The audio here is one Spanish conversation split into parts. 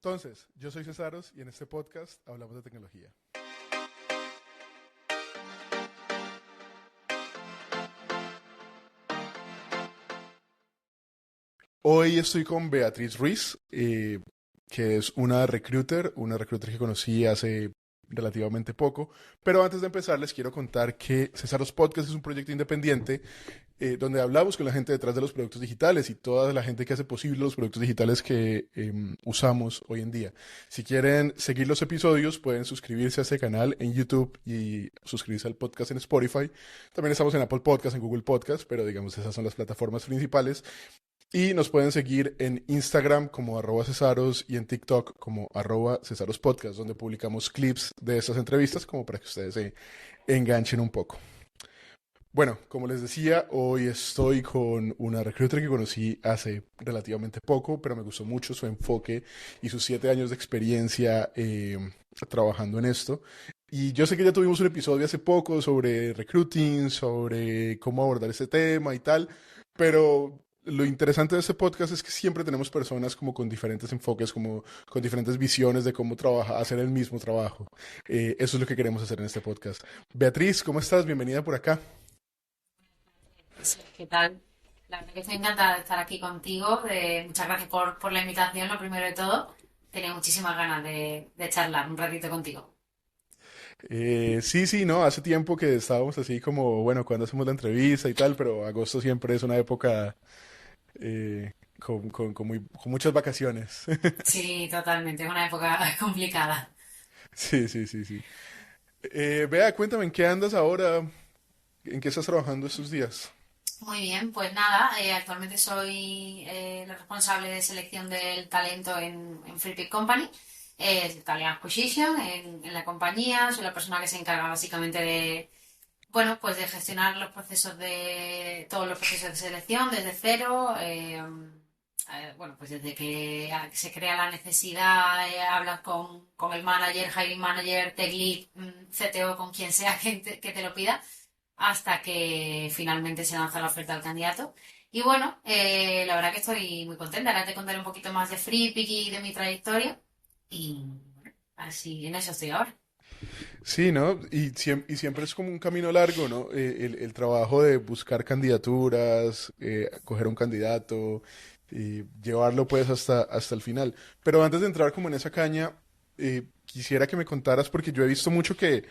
Entonces, yo soy Cesaros y en este podcast hablamos de tecnología. Hoy estoy con Beatriz Ruiz, que es una recruiter que conocí hace relativamente poco. Pero antes de empezar, les quiero contar que Cesaros Podcast es un proyecto independiente donde hablamos con la gente detrás de los productos digitales y toda la gente que hace posible los productos digitales que usamos hoy en día. Si quieren seguir los episodios, pueden suscribirse a este canal en YouTube y suscribirse al podcast en Spotify. También estamos en Apple Podcast, en Google Podcast, pero digamos esas son las plataformas principales. Y nos pueden seguir en Instagram como @cesaros y en TikTok como @cesarospodcast, donde publicamos clips de estas entrevistas como para que ustedes se enganchen un poco. Bueno, como les decía, hoy estoy con una recruiter que conocí hace relativamente poco, pero me gustó mucho su enfoque y sus 7 años de experiencia trabajando en esto. Y yo sé que ya tuvimos un episodio hace poco sobre recruiting, sobre cómo abordar este tema y tal, pero lo interesante de este podcast es que siempre tenemos personas como con diferentes enfoques, como con diferentes visiones de cómo trabajar, hacer el mismo trabajo. Eso es lo que queremos hacer en este podcast. Beatriz, ¿cómo estás? Bienvenida por acá. Sí, ¿qué tal? La verdad que estoy encantada de estar aquí contigo. Muchas gracias por la invitación, lo primero de todo. Tenía muchísimas ganas de charlar un ratito contigo. Sí, sí, no, hace tiempo que estábamos así como, bueno, cuando hacemos la entrevista y tal, pero agosto siempre es una época con muchas vacaciones. Sí, totalmente, es una época complicada. Sí, sí, sí, sí. Vea, cuéntame, ¿en qué andas ahora? ¿En qué estás trabajando estos días? Muy bien, pues nada, actualmente soy la responsable de selección del talento en Free Company, Talent Acquisition en la compañía. Soy la persona que se encarga básicamente de, bueno, pues de gestionar todos los procesos de selección desde cero. Bueno, pues desde que se crea la necesidad, hablas con el manager, hiring manager, tech lead, CTO, con quien sea que te lo pida, hasta que finalmente se lanza la oferta al candidato. Y bueno, la verdad que estoy muy contenta. Ahora te contaré un poquito más de FreePick y de mi trayectoria. Y bueno, así en eso estoy ahora. Sí, ¿no? Y siempre es como un camino largo, ¿no? El trabajo de buscar candidaturas, coger un candidato y llevarlo pues hasta el final. Pero antes de entrar como en esa caña, quisiera que me contaras, porque yo he visto mucho que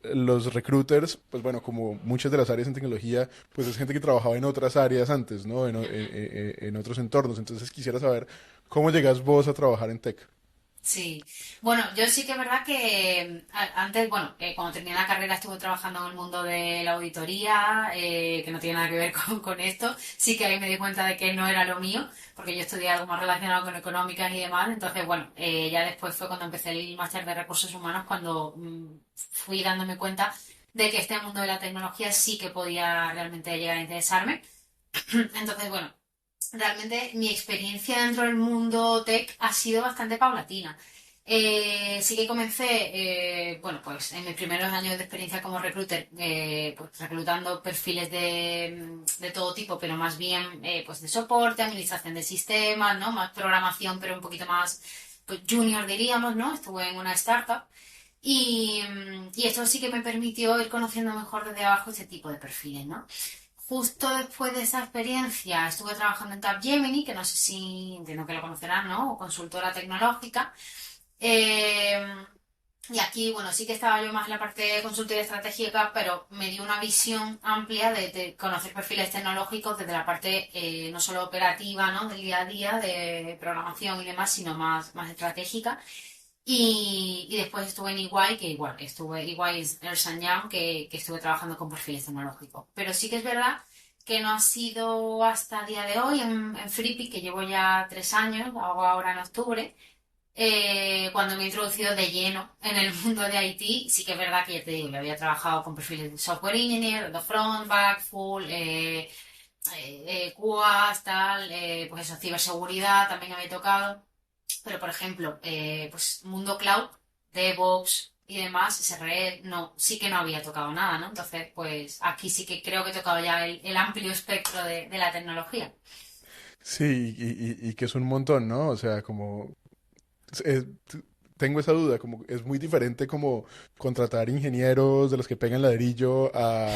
los recruiters, pues bueno, como muchas de las áreas en tecnología, pues es gente que trabajaba en otras áreas antes, ¿no? En otros entornos. Entonces quisiera saber cómo llegas vos a trabajar en tech. Sí, bueno, yo sí que es verdad que antes, bueno, cuando terminé la carrera estuve trabajando en el mundo de la auditoría, que no tiene nada que ver con esto. Sí que ahí me di cuenta de que no era lo mío, porque yo estudié algo más relacionado con económicas y demás. Entonces, bueno, ya después fue cuando empecé el máster de recursos humanos, cuando fui dándome cuenta de que este mundo de la tecnología sí que podía realmente llegar a interesarme. Entonces, bueno, realmente mi experiencia dentro del mundo tech ha sido bastante paulatina. Sí que comencé, bueno, pues en mis primeros años de experiencia como recruiter, pues reclutando perfiles de todo tipo, pero más bien pues de soporte, administración de sistemas, ¿no? Más programación, pero un poquito más pues, junior diríamos, ¿no? Estuve en una startup y esto sí que me permitió ir conociendo mejor desde abajo ese tipo de perfiles, ¿no? Justo después de esa experiencia estuve trabajando en Capgemini, que no sé si entiendo que lo conocerán, ¿no? O consultora tecnológica. Eh, y aquí, bueno, sí que estaba yo más en la parte de consultoría estratégica, pero me dio una visión amplia de conocer perfiles tecnológicos desde la parte no solo operativa, ¿no? Del día a día, de programación y demás, sino más estratégica. Y después estuve en EY, que igual, estuve EY es Ernst Young, que estuve trabajando con perfiles tecnológicos. Pero sí que es verdad que no ha sido hasta el día de hoy en Freepik, que llevo ya 3 años, lo hago ahora en octubre, cuando me he introducido de lleno en el mundo de IT. Sí que es verdad que ya te digo, yo había trabajado con perfiles de software engineer, de front, back, full, QAs, tal, pues eso, ciberseguridad también había tocado. Pero, por ejemplo, pues mundo cloud, DevOps y demás, SRE, no, sí que no había tocado nada, ¿no? Entonces, pues aquí sí que creo que he tocado ya el amplio espectro de la tecnología. Sí, y que es un montón, ¿no? O sea, como eh, t- tengo esa duda, como es muy diferente como contratar ingenieros de los que pegan ladrillo a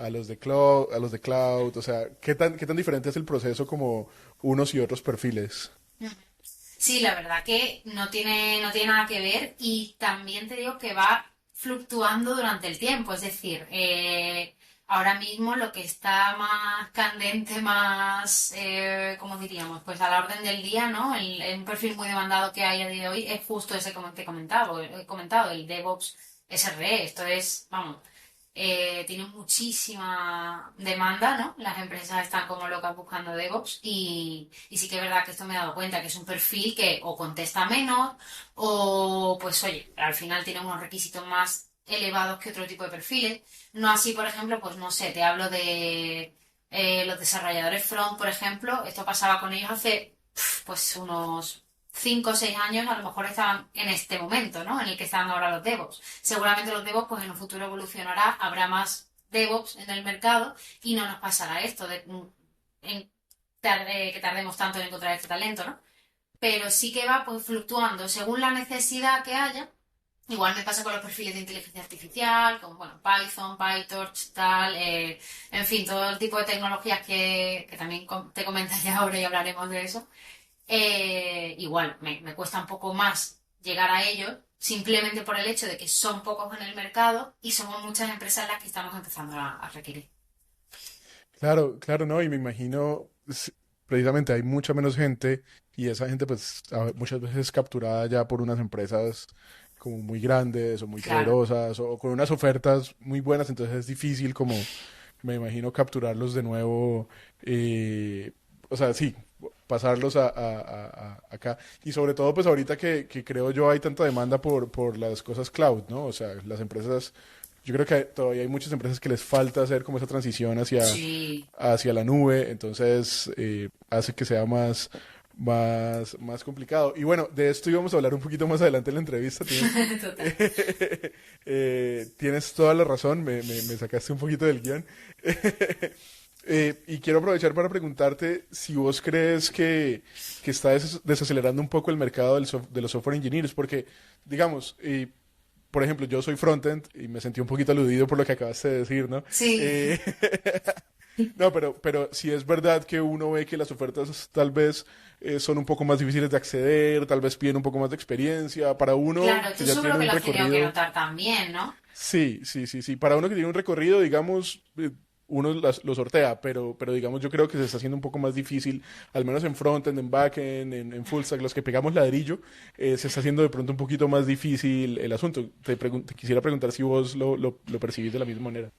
los de cloud, o sea, qué tan diferente es el proceso como unos y otros perfiles? Sí, la verdad que no tiene nada que ver y también te digo que va fluctuando durante el tiempo. Es decir, ahora mismo lo que está más candente, más, ¿cómo diríamos? Pues a la orden del día, ¿no? Un perfil muy demandado que hay a día de hoy es justo ese como te he comentado, el DevOps SRE. Esto es, vamos, tiene muchísima demanda, ¿no? Las empresas están como locas buscando DevOps y sí que es verdad que esto me he dado cuenta que es un perfil que o contesta menos o pues oye, al final tiene unos requisitos más elevados que otro tipo de perfiles. No así, por ejemplo, pues no sé, te hablo de los desarrolladores front, por ejemplo. Esto pasaba con ellos hace pues unos 5 o 6 años, a lo mejor estaban en este momento, ¿no? En el que están ahora los DevOps. Seguramente los DevOps, pues en un futuro evolucionará, habrá más DevOps en el mercado y no nos pasará esto de que tardemos tanto en encontrar este talento, ¿no? Pero sí que va pues fluctuando según la necesidad que haya. Igual me pasa con los perfiles de inteligencia artificial, con bueno, Python, PyTorch, tal, en fin, todo el tipo de tecnologías que también te comentaré ahora y hablaremos de eso. Igual me cuesta un poco más llegar a ellos, simplemente por el hecho de que son pocos en el mercado y somos muchas empresas las que estamos empezando a requerir. Claro, claro, no, y me imagino, precisamente hay mucha menos gente y esa gente pues muchas veces es capturada ya por unas empresas como muy grandes o muy Claro. poderosas o con unas ofertas muy buenas, entonces es difícil como, me imagino, capturarlos de nuevo, o sea, sí, pasarlos acá. Y sobre todo pues ahorita que creo yo hay tanta demanda por las cosas cloud, ¿no? O sea, las empresas... Yo creo que todavía hay muchas empresas que les falta hacer como esa transición Sí, hacia la nube, entonces hace que sea más complicado. Y bueno, de esto íbamos a hablar un poquito más adelante en la entrevista. Tienes, total. tienes toda la razón, me sacaste un poquito del guión. Y quiero aprovechar para preguntarte si vos crees que está desacelerando un poco el mercado de los software engineers, porque, digamos, por ejemplo, yo soy frontend y me sentí un poquito aludido por lo que acabaste de decir, ¿no? Sí. Eh, no, pero si es verdad que uno ve que las ofertas tal vez son un poco más difíciles de acceder, tal vez piden un poco más de experiencia. Para uno Claro, que tú ya seguro tiene que un lo has tenido que recorrido, notar también, ¿no? sí, sí, sí, sí. Para uno que tiene un recorrido, digamos, uno lo sortea, pero digamos yo creo que se está haciendo un poco más difícil, al menos en frontend, en backend, en full stack, los que pegamos ladrillo, se está haciendo de pronto un poquito más difícil el asunto. Te quisiera preguntar si vos lo percibís de la misma manera.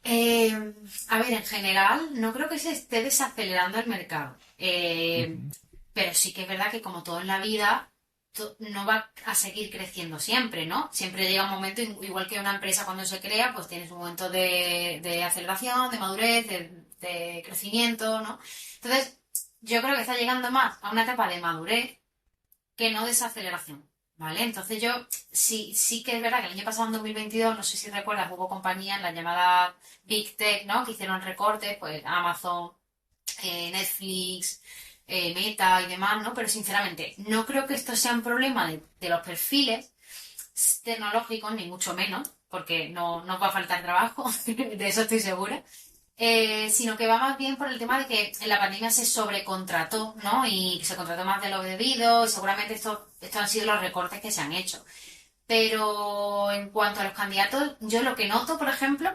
Eh, a ver, en general, no creo que se esté desacelerando el mercado. Ujú. Pero sí que es verdad que como todo en la vida, no va a seguir creciendo siempre, ¿no? Siempre llega un momento, igual que una empresa cuando se crea, pues tienes un momento de aceleración, de madurez, de crecimiento, ¿no? Entonces, yo creo que está llegando más a una etapa de madurez que no desaceleración, ¿vale? Entonces yo sí que es verdad que el año pasado, en 2022, no sé si recuerdas, hubo compañías, la llamada Big Tech, ¿no? Que hicieron recortes, pues Amazon, Netflix, Meta y demás, ¿no? Pero sinceramente, no creo que esto sea un problema de los perfiles tecnológicos, ni mucho menos, porque no nos va a faltar trabajo, de eso estoy segura, sino que va más bien por el tema de que en la pandemia se sobrecontrató, ¿no? Y se contrató más de lo debido, y seguramente estos han sido los recortes que se han hecho. Pero en cuanto a los candidatos, yo lo que noto, por ejemplo,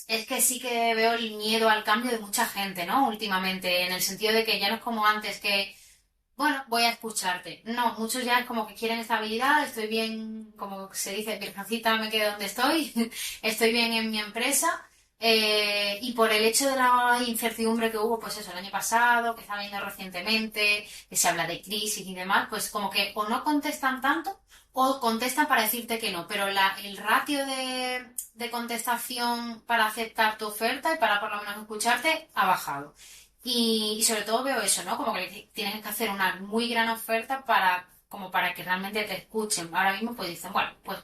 es que sí que veo el miedo al cambio de mucha gente, ¿no? Últimamente, en el sentido de que ya no es como antes que, bueno, voy a escucharte. No, muchos ya es como que quieren estabilidad, estoy bien, como se dice, virgencita, me quedo donde estoy, estoy bien en mi empresa. Y por el hecho de la incertidumbre que hubo, pues eso, el año pasado, que está viendo recientemente, que se habla de crisis y demás, pues como que o no contestan tanto o contestan para decirte que no, pero el ratio de contestación para aceptar tu oferta y para por lo menos escucharte ha bajado. Y sobre todo veo eso, ¿no? Como que tienes que hacer una muy gran oferta como para que realmente te escuchen. Ahora mismo pues dicen, bueno, pues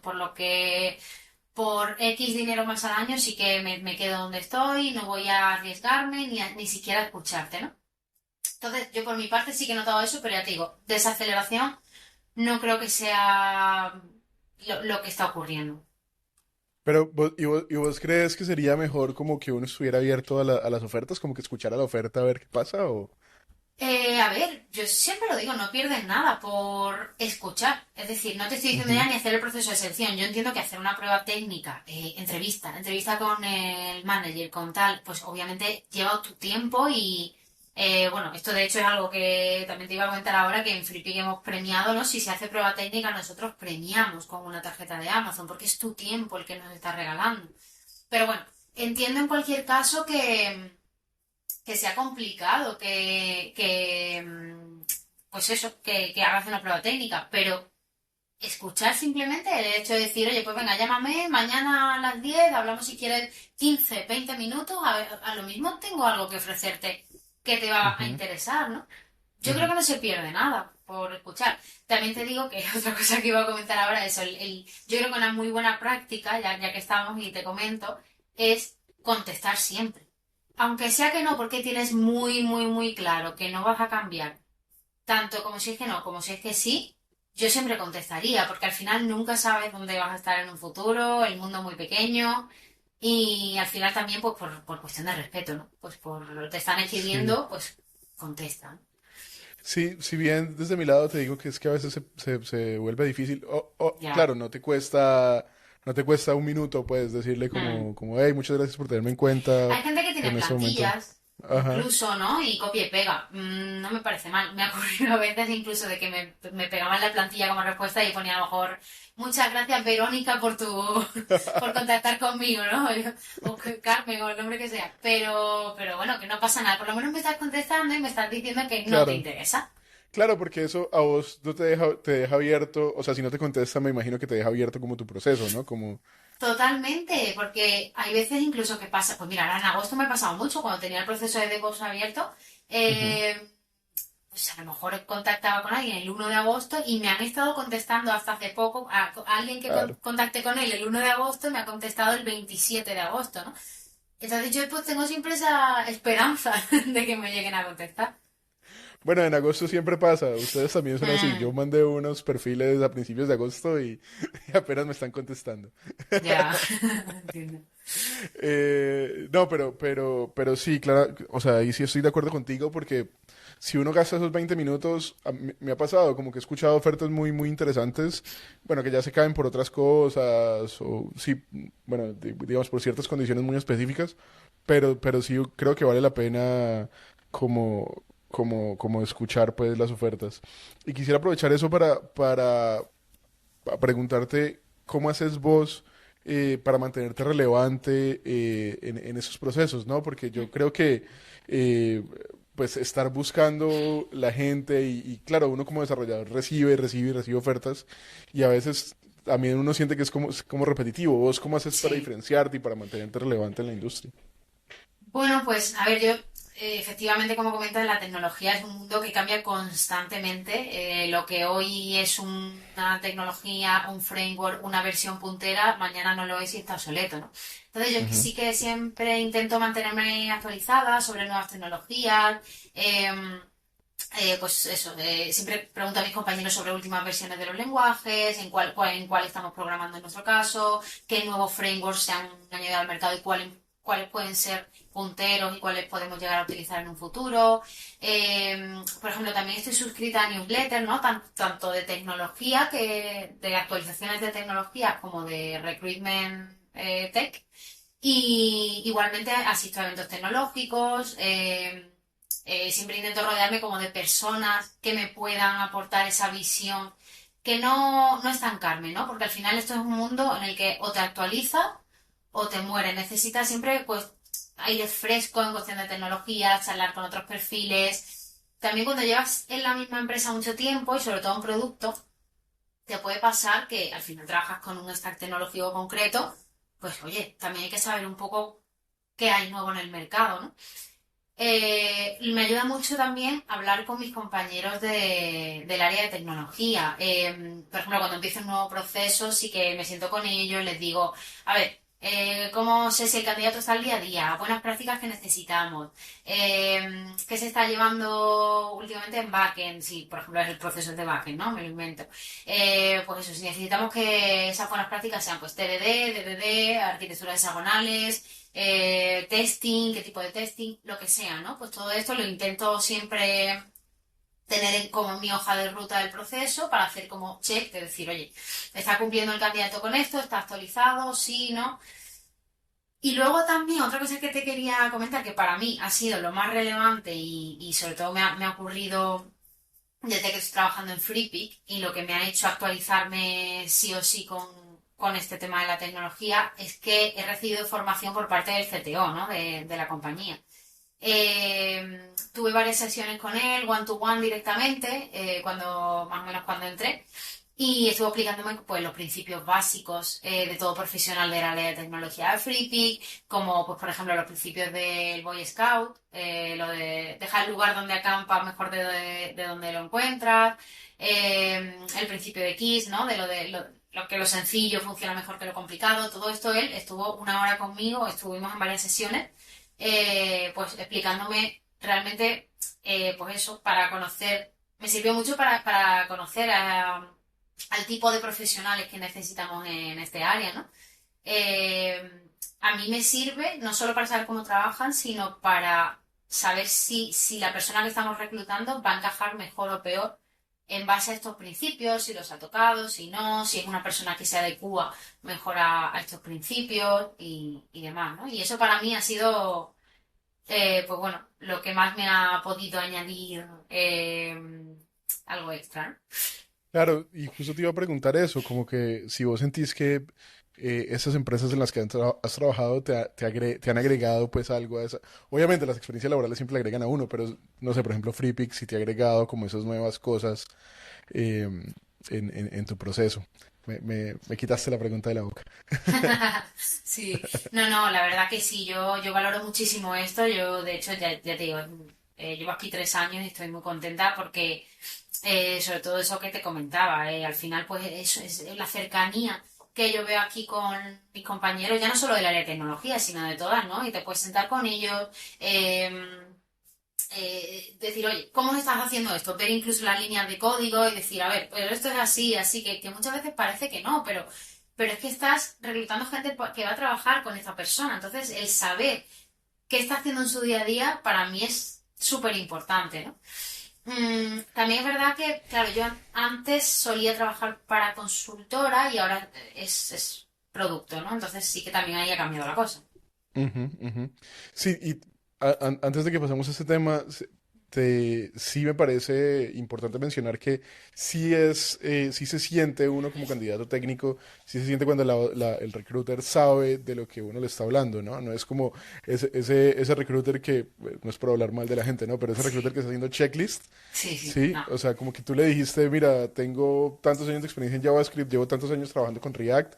por X dinero más al año sí que me quedo donde estoy, no voy a arriesgarme ni siquiera a escucharte, ¿no? Entonces yo por mi parte sí que he notado eso, pero ya te digo, desaceleración no creo que sea lo que está ocurriendo. Pero, ¿y vos crees que sería mejor como que uno estuviera abierto a las ofertas, como que escuchara la oferta a ver qué pasa? O... A ver, yo siempre lo digo, no pierdes nada por escuchar. Es decir, no te estoy diciendo ya Ujú, ni hacer el proceso de selección. Yo entiendo que hacer una prueba técnica, entrevista con el manager, con tal, pues obviamente lleva tu tiempo y, bueno, esto de hecho es algo que también te iba a comentar ahora, que en FreePick hemos premiado, ¿no? Si se hace prueba técnica, nosotros premiamos con una tarjeta de Amazon, porque es tu tiempo el que nos está regalando. Pero bueno, entiendo en cualquier caso que sea complicado, pues eso, que hagas una prueba técnica, pero escuchar simplemente el hecho de decir, oye, pues venga, llámame mañana a las 10 hablamos si quieres 15 20 minutos, a ver, a lo mismo tengo algo que ofrecerte que te va a ujú, interesar, ¿no? Yo creo ujú. que no se pierde nada por escuchar. También te digo que otra cosa que iba a comentar ahora es yo creo que una muy buena práctica, ya que estamos y te comento, es contestar siempre. Aunque sea que no, porque tienes muy, muy, muy claro que no vas a cambiar, tanto como si es que no, como si es que sí, yo siempre contestaría, porque al final nunca sabes dónde vas a estar en un futuro, el mundo es muy pequeño, y al final también pues por cuestión de respeto, ¿no? Pues por te están Sí. escribiendo, pues contesta. Sí, si bien desde mi lado te digo que es que a veces se vuelve difícil. Ya. Claro, no te cuesta un minuto, puedes decirle Mm. hey, muchas gracias por tenerme en cuenta Hay gente que tiene en este momento. plantillas, Ajá, incluso, ¿no? Y copia y pega. No me parece mal. Me ha ocurrido a veces incluso de que me pegaban la plantilla como respuesta y ponía a lo mejor, muchas gracias Verónica por contactar conmigo, ¿no? O Carmen o el nombre que sea. Pero bueno, que no pasa nada. Por lo menos me estás contestando y me estás diciendo que no te claro. interesa. Claro, porque eso a vos no te deja abierto, o sea, si no te contesta, me imagino que te deja abierto como tu proceso, ¿no? Como, Totalmente, porque hay veces incluso que pasa, pues mira, ahora en agosto me ha pasado mucho cuando tenía el proceso de DevOps abierto, ujú, eh, pues a lo mejor contactaba con alguien el 1 de agosto y me han estado contestando hasta hace poco, a alguien que claro. contacté con él el 1 de agosto me ha contestado el 27 de agosto, ¿no? Entonces yo pues tengo siempre esa esperanza de que me lleguen a contestar. Bueno, en agosto siempre pasa, ustedes también son así. Yo Mm, mandé unos perfiles a principios de agosto y, y apenas me están contestando. ya, entiendo. No, pero sí, claro, o sea, ahí sí estoy de acuerdo contigo porque si uno gasta esos 20 minutos, a mí me ha pasado, como que he escuchado ofertas muy, muy interesantes, bueno, que ya se caen por otras cosas, o sí, bueno, digamos, por ciertas condiciones muy específicas, pero sí creo que vale la pena como escuchar, pues, las ofertas. Y quisiera aprovechar eso para preguntarte cómo haces vos para mantenerte relevante en esos procesos, ¿no? Porque yo creo que eh, pues estar buscando la gente y claro, uno como desarrollador recibe ofertas y a veces también uno siente que es como repetitivo. ¿Vos cómo haces para Sí. diferenciarte y para mantenerte relevante en la industria? Bueno, pues a ver, yo efectivamente, como comentas, la tecnología es un mundo que cambia constantemente. Lo que hoy es una tecnología, un framework, una versión puntera, mañana no lo es y está obsoleto, ¿no? Entonces yo Ujú, sí que siempre intento mantenerme actualizada sobre nuevas tecnologías. Pues eso, siempre pregunto a mis compañeros sobre últimas versiones de los lenguajes, en cuál estamos programando en nuestro caso, qué nuevos frameworks se han añadido al mercado y cuáles pueden ser punteros y cuáles podemos llegar a utilizar en un futuro. Por ejemplo, también estoy suscrita a newsletters, ¿no? Tanto de tecnología, de actualizaciones de tecnología, como de recruitment tech. Y igualmente asisto a eventos tecnológicos. Siempre intento rodearme como de personas que me puedan aportar esa visión, que no estancarme, ¿no? Porque al final esto es un mundo en el que o te actualiza o te muere. Necesitas siempre, pues, aire fresco en cuestión de tecnología, charlar con otros perfiles. También cuando llevas en la misma empresa mucho tiempo y sobre todo un producto, te puede pasar que al final trabajas con un stack tecnológico concreto, pues oye, también hay que saber un poco qué hay nuevo en el mercado, ¿no? Me ayuda mucho también hablar con mis compañeros del área de tecnología. Por ejemplo, cuando empiezo un nuevo proceso, sí que me siento con ellos, les digo, a ver, ¿Cómo sé si el candidato está al día a día? Buenas prácticas que necesitamos. ¿Qué se está llevando últimamente en backend? Si, por ejemplo, es el proceso de backend, ¿no? Me lo invento. Pues eso, si necesitamos que esas buenas prácticas sean pues TDD, DDD, arquitecturas hexagonales, testing, qué tipo de testing, lo que sea, ¿no? Pues todo esto lo intento siempre tener como mi hoja de ruta del proceso para hacer como check, de decir, oye, ¿está cumpliendo el candidato con esto? ¿Está actualizado? Sí, ¿no? Y luego también otra cosa que te quería comentar, que para mí ha sido lo más relevante y sobre todo me ha ocurrido desde que estoy trabajando en FreePic y lo que me ha hecho actualizarme sí o sí con este tema de la tecnología es que he recibido formación por parte del CTO, ¿no? de la compañía. Tuve varias sesiones con él, one to one directamente, más o menos cuando entré, y estuvo explicándome pues, los principios básicos de todo profesional de la ley de tecnología de FreePic, como pues, por ejemplo los principios del Boy Scout, lo de dejar el lugar donde acampas mejor de donde lo encuentras, el principio de KISS, ¿no? Lo que lo sencillo funciona mejor que lo complicado, todo esto él estuvo una hora conmigo, estuvimos en varias sesiones pues explicándome realmente, pues eso, para conocer, me sirvió mucho para conocer al tipo de profesionales que necesitamos en este área, ¿no? A mí me sirve no solo para saber cómo trabajan, sino para saber si la persona que estamos reclutando va a encajar mejor o peor en base a estos principios, si los ha tocado, si no, si es una persona que se adecua mejor a estos principios y demás, ¿no? Y eso para mí ha sido, pues bueno, lo que más me ha podido añadir algo extra, ¿no? Claro, y justo te iba a preguntar eso, como que si vos sentís que esas empresas en las que has trabajado te han agregado pues algo a esa. Obviamente las experiencias laborales siempre le agregan a uno, pero no sé, por ejemplo, FreePic, si te ha agregado como esas nuevas cosas eh, en tu proceso. Me quitaste la pregunta de la boca. Sí, no, la verdad que sí, yo valoro muchísimo esto, yo de hecho ya te digo, llevo aquí 3 años y estoy muy contenta porque sobre todo eso que te comentaba, al final pues eso es la cercanía que yo veo aquí con mis compañeros, ya no solo del área de tecnología, sino de todas, ¿no? Y te puedes sentar con ellos, decir, oye, ¿cómo estás haciendo esto? Ver incluso las líneas de código y decir, a ver, pero esto es así, así que muchas veces parece que no, pero es que estás reclutando gente que va a trabajar con esta persona. Entonces, el saber qué está haciendo en su día a día para mí es súper importante, ¿no? También es verdad que, claro, yo antes solía trabajar para consultora y ahora es producto, ¿no? Entonces sí que también ahí ha cambiado la cosa. Ujú, ujú. Sí, y antes de que pasemos a este tema, sí me parece importante mencionar que sí se siente uno como candidato técnico, sí se siente cuando el recruiter sabe de lo que uno le está hablando, ¿no? No es como ese recruiter que, no es por hablar mal de la gente, ¿no? Pero ese recruiter Sí, que está haciendo checklist, sí, sí, no, o sea, como que tú le dijiste, mira, tengo tantos años de experiencia en JavaScript, llevo tantos años trabajando con React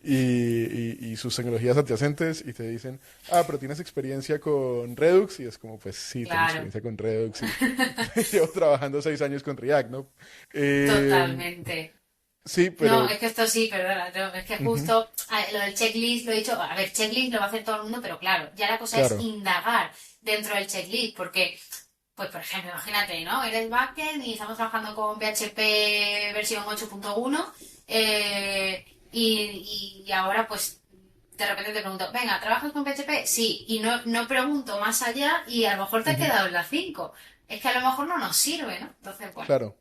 y sus tecnologías adyacentes y te dicen, ah, pero tienes experiencia con Redux y es como, pues sí, tengo claro, experiencia con Redux y llevo trabajando 6 años con React, ¿no? Eh, totalmente. sí, No, pero... es que esto sí, perdona, no, es que ujú, justo lo del checklist lo he dicho, a ver, checklist lo va a hacer todo el mundo, pero claro, ya la cosa es claro. indagar dentro del checklist, porque, pues por ejemplo, imagínate, ¿no? Eres backend y estamos trabajando con PHP versión 8.1 y ahora pues de repente te pregunto, venga, ¿trabajas con PHP? Sí, y no pregunto más allá y a lo mejor te has Ujú, quedado en la 5. Es que a lo mejor no nos sirve, ¿no? Entonces, bueno, claro.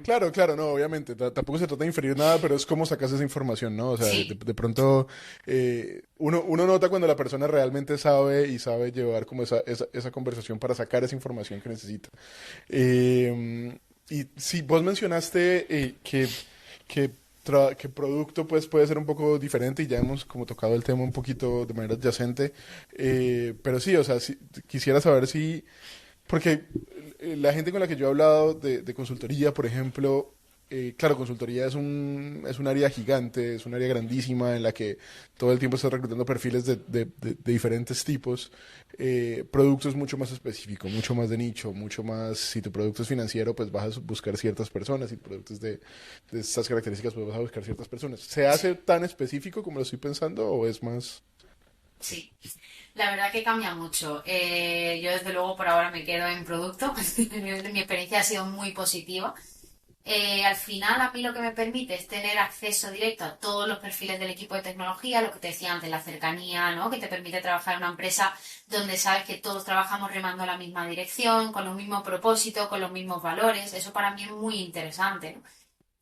Claro, claro, no, obviamente, tampoco se trata de inferir nada, pero es cómo sacas esa información, ¿no? O sea, sí, de pronto uno nota cuando la persona realmente sabe y sabe llevar como esa conversación para sacar esa información que necesita. Y si vos mencionaste que, que producto pues puede ser un poco diferente y ya hemos como tocado el tema un poquito de manera adyacente, pero sí, o sea, quisiera saber si porque la gente con la que yo he hablado de consultoría, por ejemplo, claro, consultoría es un área gigante, es un área grandísima en la que todo el tiempo estás reclutando perfiles de diferentes tipos. Producto es mucho más específico, mucho más de nicho, mucho más, si tu producto es financiero, pues vas a buscar ciertas personas, si tu producto es de estas características, pues vas a buscar ciertas personas. ¿Se hace sí. tan específico como lo estoy pensando o es más? Sí. La verdad que cambia mucho. Yo desde luego por ahora me quedo en producto. Mi experiencia ha sido muy positiva. Al final a mí lo que me permite es tener acceso directo a todos los perfiles del equipo de tecnología, lo que te decía antes, la cercanía, ¿no? Que te permite trabajar en una empresa donde sabes que todos trabajamos remando en la misma dirección, con los mismos propósitos, con los mismos valores. Eso para mí es muy interesante, ¿no?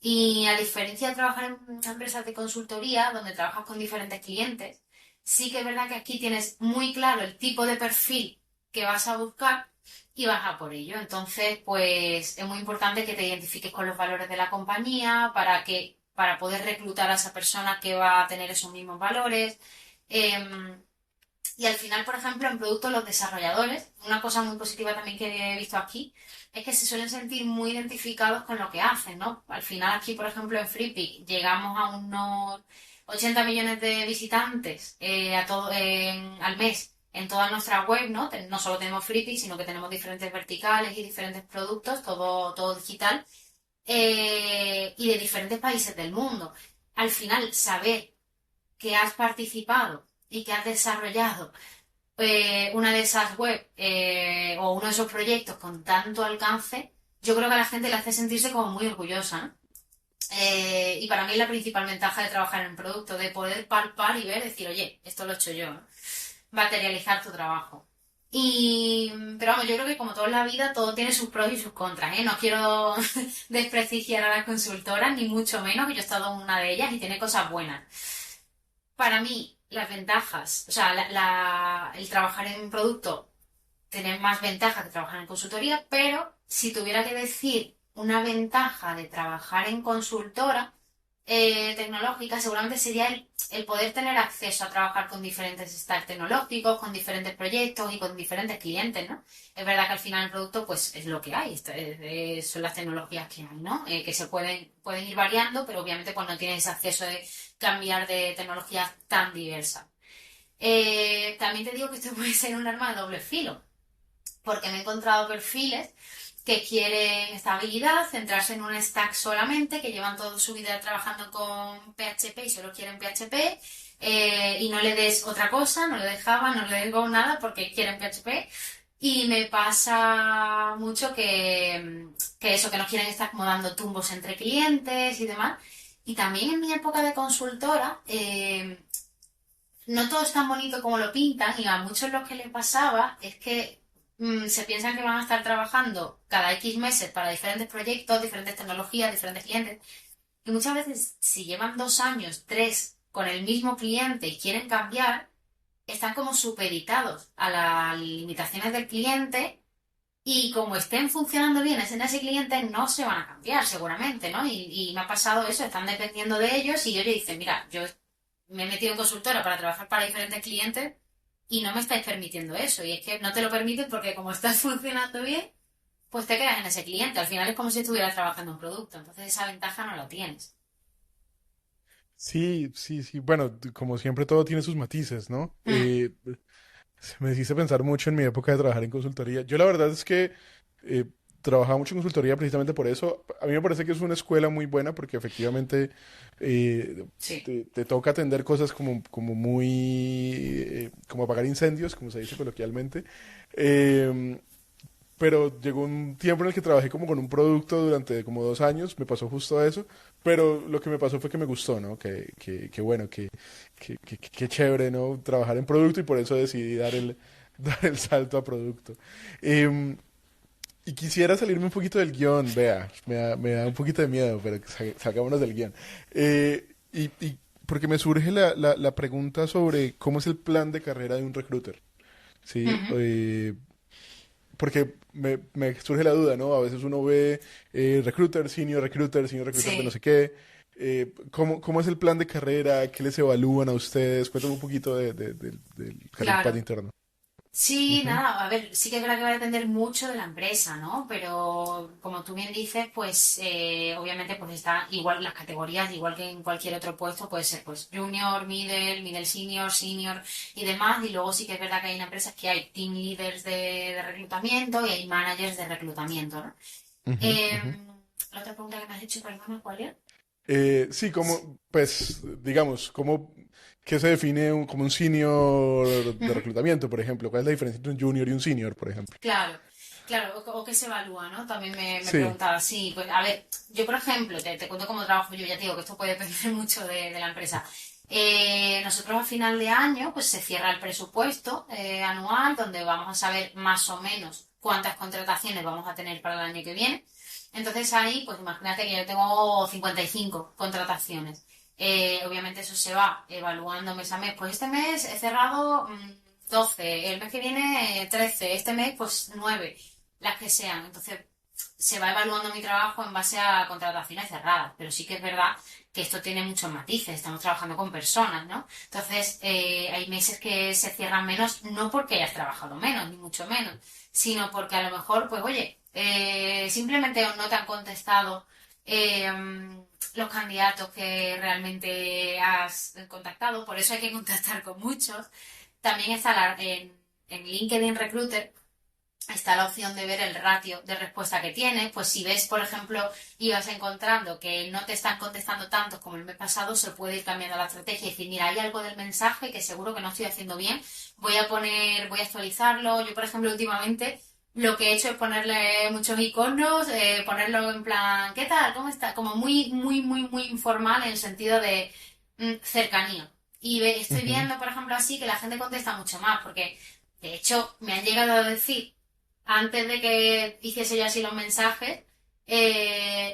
Y a diferencia de trabajar en empresas de consultoría, donde trabajas con diferentes clientes, sí que es verdad que aquí tienes muy claro el tipo de perfil que vas a buscar y vas a por ello. Entonces, pues es muy importante que te identifiques con los valores de la compañía para poder reclutar a esa persona que va a tener esos mismos valores. Em, y al final, por ejemplo, en productos los desarrolladores, una cosa muy positiva también que he visto aquí, es que se suelen sentir muy identificados con lo que hacen, ¿no? Al final aquí, por ejemplo, en FreePic llegamos a unos 80 millones de visitantes al mes en toda nuestra web, ¿no? No solo tenemos FreePic, sino que tenemos diferentes verticales y diferentes productos, todo digital, y de diferentes países del mundo. Al final, saber que has participado y que has desarrollado una de esas web o uno de esos proyectos con tanto alcance, yo creo que a la gente le hace sentirse como muy orgullosa, ¿no? Y para mí es la principal ventaja de trabajar en un producto, de poder palpar y ver, decir, oye, esto lo he hecho yo, ¿no? Materializar tu trabajo. Pero vamos, yo creo que como todo en la vida, todo tiene sus pros y sus contras, ¿eh? No quiero desprestigiar a las consultoras, ni mucho menos, que yo he estado en una de ellas y tiene cosas buenas. Para mí, las ventajas, o sea, el trabajar en un producto tiene más ventaja que trabajar en consultoría, pero si tuviera que decir una ventaja de trabajar en consultora tecnológica, seguramente sería el poder tener acceso a trabajar con diferentes stacks tecnológicos, con diferentes proyectos y con diferentes clientes, ¿no? Es verdad que al final el producto, pues, es lo que hay, son las tecnologías que hay, ¿no? Que pueden ir variando, pero obviamente cuando tienes acceso de cambiar de tecnologías tan diversas. También te digo que esto puede ser un arma de doble filo, porque me he encontrado perfiles que quieren estabilidad, centrarse en un stack solamente, que llevan toda su vida trabajando con PHP y solo quieren PHP, y no le des otra cosa, no le des Java, no le des Go, nada, porque quieren PHP. Y me pasa mucho que eso, que no quieren estar como dando tumbos entre clientes y demás. Y también en mi época de consultora, no todo es tan bonito como lo pintan y a muchos lo que les pasaba es que se piensan que van a estar trabajando cada X meses para diferentes proyectos, diferentes tecnologías, diferentes clientes. Y muchas veces, si llevan 2 años, 3 con el mismo cliente y quieren cambiar, están como supeditados a las limitaciones del cliente y como estén funcionando bien en ese cliente, no se van a cambiar seguramente, ¿no? Y me ha pasado eso, están dependiendo de ellos y ellos dicen, mira, yo me he metido en consultora para trabajar para diferentes clientes y no me estáis permitiendo eso. Y es que no te lo permiten porque como estás funcionando bien, pues te quedas en ese cliente. Al final es como si estuvieras trabajando un producto. Entonces esa ventaja no la tienes. Sí, sí, sí. Bueno, como siempre todo tiene sus matices, ¿no? Mm, Me hiciste pensar mucho en mi época de trabajar en consultoría. Yo la verdad es que trabajaba mucho en consultoría precisamente por eso. A mí me parece que es una escuela muy buena porque efectivamente eh, sí. te toca atender cosas como muy, como apagar incendios, como se dice coloquialmente. Em, pero llegó un tiempo en el que trabajé como con un producto durante como 2 años, me pasó justo eso, pero lo que me pasó fue que me gustó, ¿no? Que bueno, que chévere, ¿no? Trabajar en producto y por eso decidí dar el salto a producto. Em, y quisiera salirme un poquito del guión, vea, me da un poquito de miedo, pero salgámonos del guión. Y porque me surge la pregunta sobre cómo es el plan de carrera de un recruiter, ¿sí? Ujú. Porque me surge la duda, ¿no? A veces uno ve recruiter, senior recruiter de no Sí. sé qué. ¿Cómo es el plan de carrera? ¿Qué les evalúan a ustedes? Cuéntame un poquito del Career Path Claro. interno. Sí, Ujú, nada, a ver, sí que es verdad que va a depender mucho de la empresa, ¿no? Pero como tú bien dices, pues obviamente pues está igual las categorías, igual que en cualquier otro puesto, puede ser pues junior, middle senior, senior y demás. Y luego sí que es verdad que hay en empresas que hay team leaders de reclutamiento y hay managers de reclutamiento, ¿no? ujú, Eh, ujú. la otra pregunta que me has hecho, perdón, ¿cuál era? Sí, como, pues, digamos, ¿qué se define como un senior de Ujú. reclutamiento, por ejemplo? ¿Cuál es la diferencia entre un junior y un senior, por ejemplo? Claro, claro, o qué se evalúa, ¿no? También me Sí. preguntaba, sí, pues a ver, yo por ejemplo, te cuento cómo trabajo yo, ya te digo que esto puede depender mucho de la empresa. Nosotros a final de año, pues se cierra el presupuesto anual, donde vamos a saber más o menos cuántas contrataciones vamos a tener para el año que viene. Entonces ahí, pues imagínate que yo tengo 55 contrataciones. Obviamente eso se va evaluando mes a mes. Pues este mes he cerrado 12, el mes que viene 13, este mes pues 9, las que sean. Entonces se va evaluando mi trabajo en base a contrataciones cerradas, pero sí que es verdad que esto tiene muchos matices, estamos trabajando con personas, ¿no? Entonces hay meses que se cierran menos, no porque hayas trabajado menos, ni mucho menos, sino porque a lo mejor, pues oye, simplemente no te han contestado los candidatos que realmente has contactado, por eso hay que contactar con muchos. También está en LinkedIn Recruiter, está la opción de ver el ratio de respuesta que tienes. Pues si ves, por ejemplo, ibas encontrando que no te están contestando tantos como el mes pasado, se puede ir cambiando la estrategia y decir, mira, hay algo del mensaje que seguro que no estoy haciendo bien, voy a actualizarlo. Yo, por ejemplo, últimamente lo que he hecho es ponerle muchos iconos, ponerlo en plan, ¿qué tal? ¿Cómo está? Como muy, muy, muy, muy informal en el sentido de cercanía. Y estoy Ujú. viendo, por ejemplo, así que la gente contesta mucho más, porque de hecho me han llegado a decir antes de que hiciese yo así los mensajes,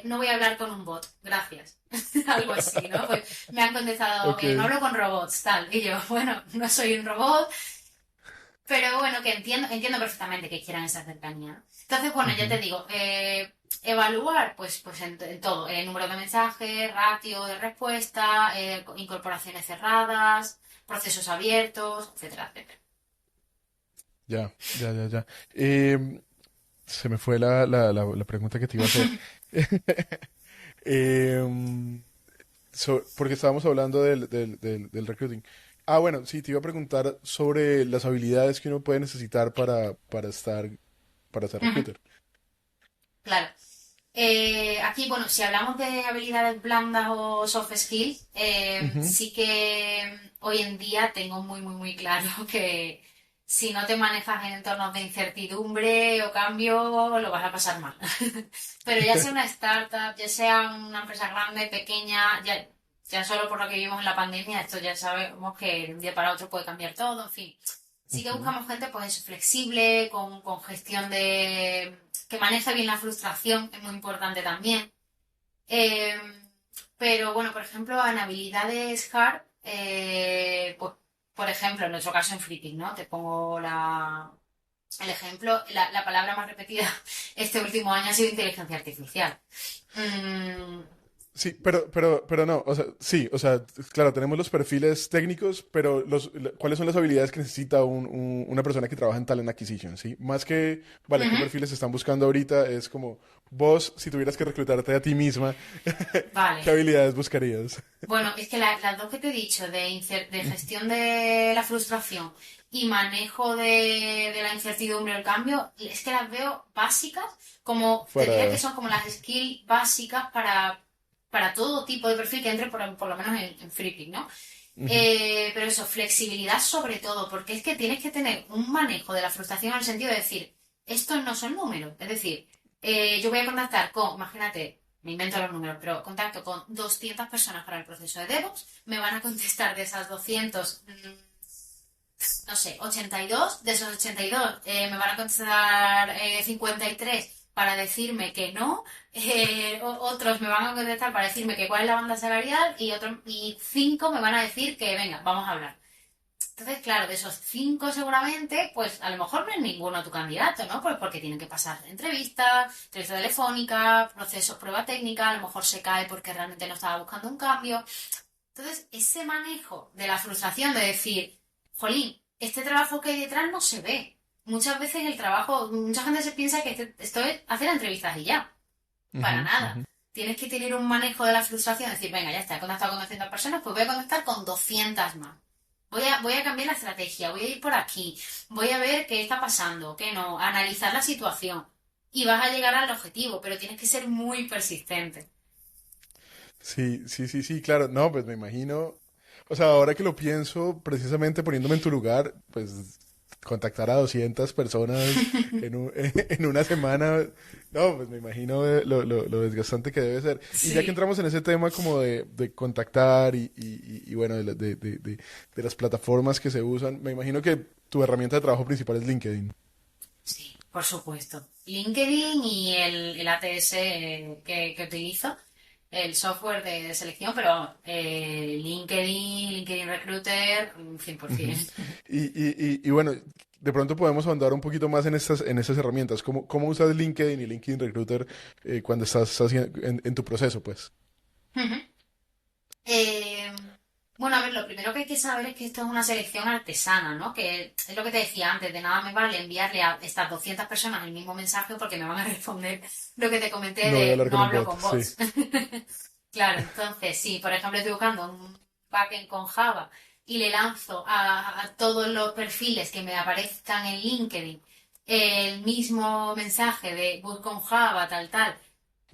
no voy a hablar con un bot, gracias. Algo así, ¿no? Pues me han contestado, Ok. no hablo con robots, tal. Y yo, bueno, no soy un robot, pero bueno, que entiendo perfectamente que quieran esa cercanía. Entonces, bueno, ya te Ujú. digo, evaluar, pues en todo, número de mensajes, ratio de respuesta, incorporaciones cerradas, procesos abiertos, etcétera, etcétera. Ya, ya, ya, ya. Se me fue la pregunta que te iba a hacer. Em, porque estábamos hablando del recruiting. Ah, bueno, sí, te iba a preguntar sobre las habilidades que uno puede necesitar para ser Ujú. recruiter. Claro. Aquí, bueno, si hablamos de habilidades blandas o soft skills, Ujú. sí que hoy en día tengo muy, muy, muy claro que si no te manejas en entornos de incertidumbre o cambio, lo vas a pasar mal. Pero ya sea una startup, ya sea una empresa grande, pequeña, ya solo por lo que vivimos en la pandemia, esto ya sabemos que de un día para otro puede cambiar todo, en fin. Sí que Ujú. buscamos gente pues eso, flexible, con gestión de que maneje bien la frustración, es muy importante también. Eh, pero bueno, por ejemplo, en habilidades hard, pues, por ejemplo, en nuestro caso en Flipping, ¿no? Te pongo el ejemplo, la palabra más repetida este último año ha sido inteligencia artificial. Mm, Sí, pero no, o sea, sí, o sea, claro, tenemos los perfiles técnicos, pero ¿cuáles son las habilidades que necesita una persona que trabaja en Talent Acquisition, sí? Más que, vale, ¿qué ujú, perfiles están buscando ahorita? Es como, vos, si tuvieras que reclutarte a ti misma, vale. ¿qué habilidades buscarías? Bueno, es que las dos que te he dicho, de gestión de la frustración y manejo de la incertidumbre o el cambio, es que las veo básicas, como te diría que Para... son como las skills básicas para todo tipo de perfil que entre por lo menos en Freepik, ¿no? Ujú. Pero eso, flexibilidad sobre todo, porque es que tienes que tener un manejo de la frustración en el sentido de decir, estos no son números, es decir, yo voy a contactar con, imagínate, me invento los números, pero contacto con 200 personas para el proceso de DevOps, me van a contestar de esas 200, no sé, 82, de esos 82 me van a contestar 53 para decirme que no, otros me van a contestar para decirme que cuál es la banda salarial y 5 me van a decir que venga, vamos a hablar. Entonces, claro, de esos 5 seguramente, pues a lo mejor no es ninguno tu candidato, ¿no? Pues porque tienen que pasar entrevistas, entrevista telefónica, procesos, prueba técnica, a lo mejor se cae porque realmente no estaba buscando un cambio. Entonces, ese manejo de la frustración de decir, jolín, este trabajo que hay detrás no se ve. Muchas veces el trabajo, mucha gente se piensa que esto es hacer entrevistas y ya. Para Ujú, nada. ujú. Tienes que tener un manejo de la frustración, decir, venga, ya está, he contactado con 200 personas, pues voy a contactar con 200 más. Voy a cambiar la estrategia, voy a ir por aquí, voy a ver qué está pasando, qué no, analizar la situación. Y vas a llegar al objetivo, pero tienes que ser muy persistente. Sí, sí, sí, sí, claro. No, pues me imagino. O sea, ahora que lo pienso, precisamente poniéndome en tu lugar, pues contactar a 200 personas en una semana, no, pues me imagino lo desgastante que debe ser. Y ya que Sí, entramos en ese tema como de contactar y bueno, de las plataformas que se usan, me imagino que tu herramienta de trabajo principal es LinkedIn. sí, por supuesto. LinkedIn y el ATS que utilizo, el software de selección, pero vamos, LinkedIn Recruiter, Ujú. 100%. Y bueno, de pronto podemos ahondar un poquito más en estas herramientas. ¿Cómo usas LinkedIn y LinkedIn Recruiter cuando estás haciendo, en tu proceso, pues? Eh, bueno, a ver, lo primero que hay que saber es que esto es una selección artesana, ¿no? Que es lo que te decía antes, de nada me vale enviarle a estas 200 personas el mismo mensaje porque me van a responder lo que te comenté No voy a de hablar con no un hablo bot, con sí. bots. Claro, entonces, si por ejemplo estoy buscando un backend con Java y le lanzo a todos los perfiles que me aparezcan en LinkedIn el mismo mensaje de busco con Java, tal, tal,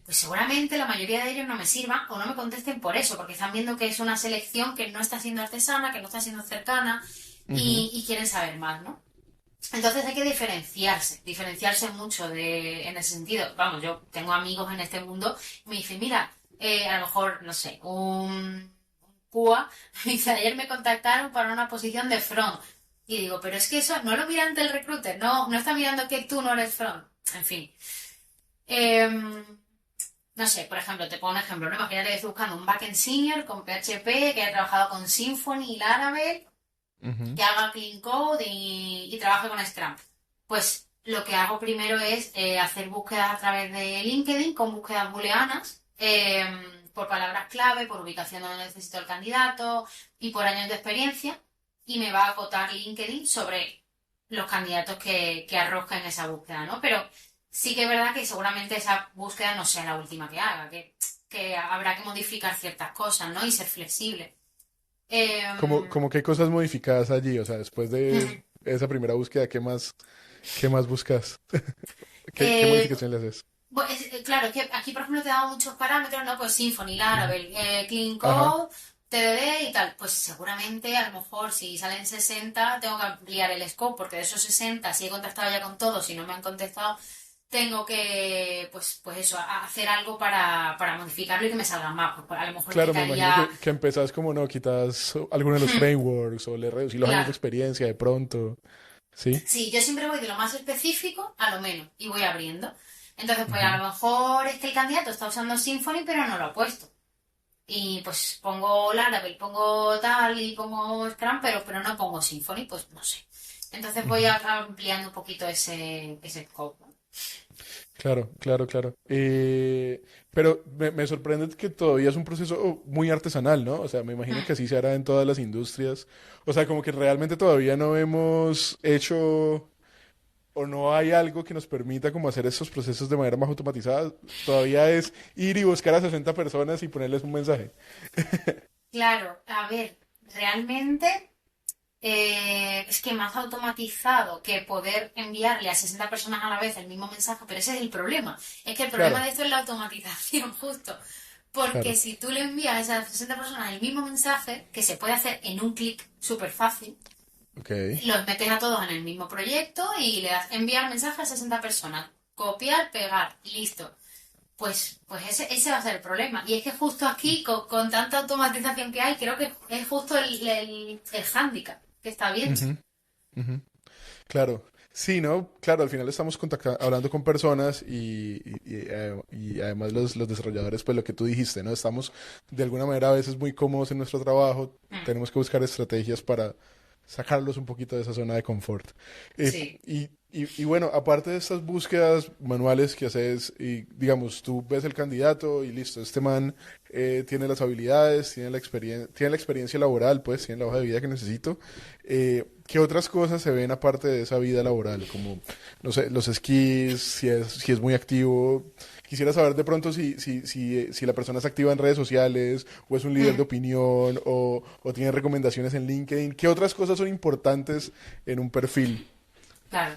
pues seguramente la mayoría de ellos no me sirvan o no me contesten por eso, porque están viendo que es una selección que no está siendo artesana, que no está siendo cercana Ujú. y quieren saber más, ¿no? Entonces hay que diferenciarse mucho en ese sentido. Vamos, yo tengo amigos en este mundo y me dicen, mira, a lo mejor, no sé, un QA, me dice, ayer me contactaron para una posición de front. Y digo, pero es que eso no lo mira ante el recruiter, no está mirando que tú no eres front. En fin. Em, no sé, por ejemplo, te pongo un ejemplo, ¿no? Imagínate que estoy buscando un backend senior con PHP que haya trabajado con Symfony y Laravel, Ujú. que haga clean code y trabaje con Scrum. Pues lo que hago primero es hacer búsquedas a través de LinkedIn con búsquedas booleanas, por palabras clave, por ubicación donde necesito el candidato y por años de experiencia, y me va a acotar LinkedIn sobre los candidatos que arroja en esa búsqueda, ¿no? Pero sí que es verdad que seguramente esa búsqueda no sea la última que haga, que habrá que modificar ciertas cosas, ¿no? Y ser flexible. Como qué cosas modificadas allí, o sea, después de esa primera búsqueda, qué más buscas? ¿Qué eh, modificación le haces? Bueno, claro, es que aquí, por ejemplo, te damos muchos parámetros, ¿no? Pues Symfony, Ujú. Laravel, Clean Ajá. Code, TDD y tal. Pues seguramente, a lo mejor, si salen 60 tengo que ampliar el scope, porque de esos 60 si he contactado ya con todos, si no me han contestado, tengo que, pues eso, hacer algo para modificarlo y que me salgan más. Pues a lo mejor Claro, me imagino quitaría... que empezás como no, quitas alguno de los frameworks o le reducís los años de Claro, experiencia de pronto, ¿sí? sí, yo siempre voy de lo más específico a lo menos y voy abriendo. Entonces, pues a Ujú. lo mejor es que el candidato está usando Symfony, pero no lo ha puesto. Y pues pongo Laravel, pongo tal y pongo Scrum, pero no pongo Symfony, pues no sé. Entonces voy Ujú. ampliando un poquito ese scope, ¿no? Claro, claro, claro. Pero me sorprende que todavía es un proceso muy artesanal, ¿no? O sea, me imagino Hmm, que así se hará en todas las industrias. O sea, como que realmente todavía no hemos hecho o no hay algo que nos permita como hacer estos procesos de manera más automatizada. Todavía es ir y buscar a 60 personas y ponerles un mensaje. Claro, a ver, realmente es que más automatizado que poder enviarle a 60 personas a la vez el mismo mensaje, pero ese es el problema. Es que el problema Claro, de esto es la automatización, justo. Porque claro. si tú le envías a esas 60 personas el mismo mensaje, que se puede hacer en un clic súper fácil, Ok. los metes a todos en el mismo proyecto y le das enviar mensaje a 60 personas. Copiar, pegar, listo. Pues ese va a ser el problema. Y es que justo aquí, con tanta automatización que hay, creo que es justo el hándicap que está viendo. Ujú, ujú. Claro, sí, ¿no? Claro, al final estamos hablando con personas y además los desarrolladores, pues lo que tú dijiste, ¿no? Estamos de alguna manera a veces muy cómodos en nuestro trabajo, Mm, tenemos que buscar estrategias para sacarlos un poquito de esa zona de confort. sí. Y bueno, aparte de estas búsquedas manuales que haces, y digamos, tú ves el candidato y listo, este man tiene las habilidades, tiene la experiencia laboral, pues, tiene la hoja de vida que necesito. ¿Qué otras cosas se ven aparte de esa vida laboral? Como, no sé, los skills, si es muy activo. Quisiera saber de pronto si la persona es activa en redes sociales o es un líder de Mm, opinión o tiene recomendaciones en LinkedIn. ¿Qué otras cosas son importantes en un perfil? claro.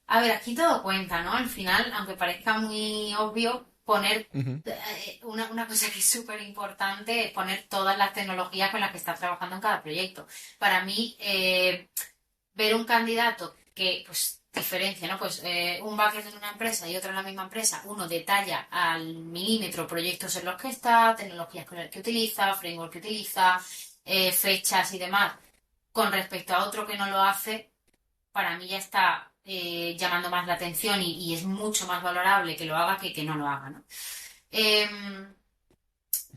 A ver, aquí todo cuenta, ¿no? Al final, aunque parezca muy obvio, poner Ujú. una cosa que es súper importante es poner todas las tecnologías con las que estás trabajando en cada proyecto. Para mí, ver un candidato que pues diferencia, ¿no? Pues un backend en una empresa y otro en la misma empresa, uno detalla al milímetro proyectos en los que está, tecnologías que utiliza, framework que utiliza, fechas y demás, con respecto a otro que no lo hace, para mí ya está llamando más la atención y es mucho más valorable que lo haga que no lo haga, ¿no? Em,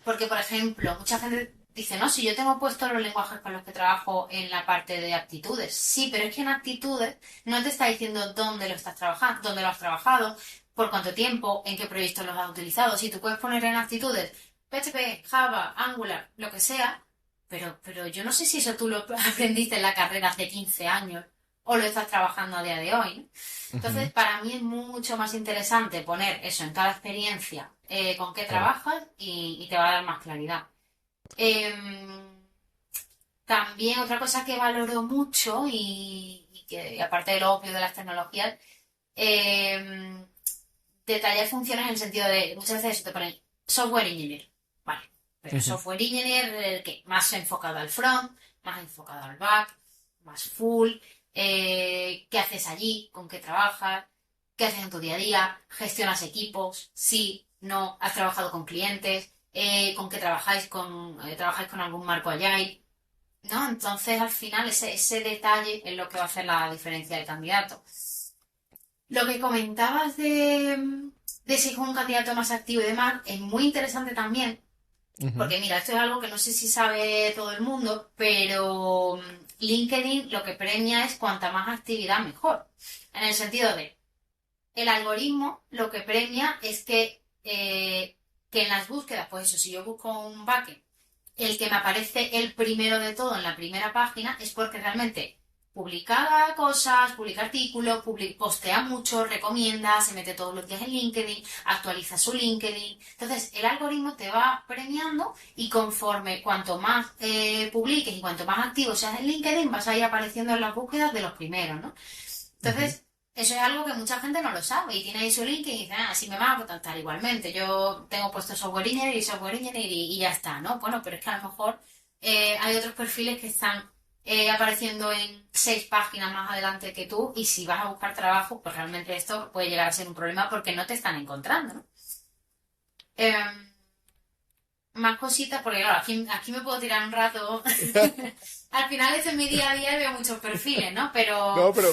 porque, por ejemplo, mucha gente dice, no, si yo tengo puestos los lenguajes con los que trabajo en la parte de aptitudes. Sí, pero es que en aptitudes no te está diciendo dónde lo estás trabajando, dónde lo has trabajado, por cuánto tiempo, en qué proyectos los has utilizado. Sí, tú puedes poner en aptitudes PHP, Java, Angular, lo que sea, pero yo no sé si eso tú lo aprendiste en la carrera hace 15 años o lo estás trabajando a día de hoy, ¿no? Entonces, Ujú. para mí es mucho más interesante poner eso en cada experiencia, con qué Claro. trabajas y te va a dar más claridad. También otra cosa que valoro mucho y que aparte de lo obvio de las tecnologías, em, detallar funciones en el sentido de muchas veces eso te ponen software engineer, vale, pero Ujú. software engineer ¿qué? Más enfocado al front, más enfocado al back, más full, ¿qué haces allí? ¿Con qué trabajas? ¿Qué haces en tu día a día? ¿Gestionas equipos? Sí, no, has trabajado con clientes, ¿con qué trabajáis con algún marco agile? ¿No? Entonces, al final, ese detalle es lo que va a hacer la diferencia del candidato. Lo que comentabas de si es un candidato más activo y demás es muy interesante también, Ujú. porque mira, esto es algo que no sé si sabe todo el mundo, pero LinkedIn lo que premia es cuanta más actividad mejor. En el sentido de, el algoritmo lo que premia es que en las búsquedas, pues eso, si yo busco un backend, el que me aparece el primero de todo en la primera página es porque realmente publica cosas, publica artículos, postea mucho, recomienda, se mete todos los días en LinkedIn, actualiza su LinkedIn. Entonces, el algoritmo te va premiando y conforme cuanto más publiques y cuanto más activo seas en LinkedIn, vas a ir apareciendo en las búsquedas de los primeros, ¿no? Ujú. Entonces, eso es algo que mucha gente no lo sabe y tiene ahí su link y dice, ah, si me va a contactar igualmente. Yo tengo puesto software engineer y ya está, ¿no? Bueno, pero es que a lo mejor hay otros perfiles que están apareciendo en 6 páginas más adelante que tú y si vas a buscar trabajo, pues realmente esto puede llegar a ser un problema porque no te están encontrando, ¿no? Em, Más cositas, porque claro, aquí me puedo tirar un rato. Al final, ese es mi día a día y veo muchos perfiles, ¿no? Pero No, pero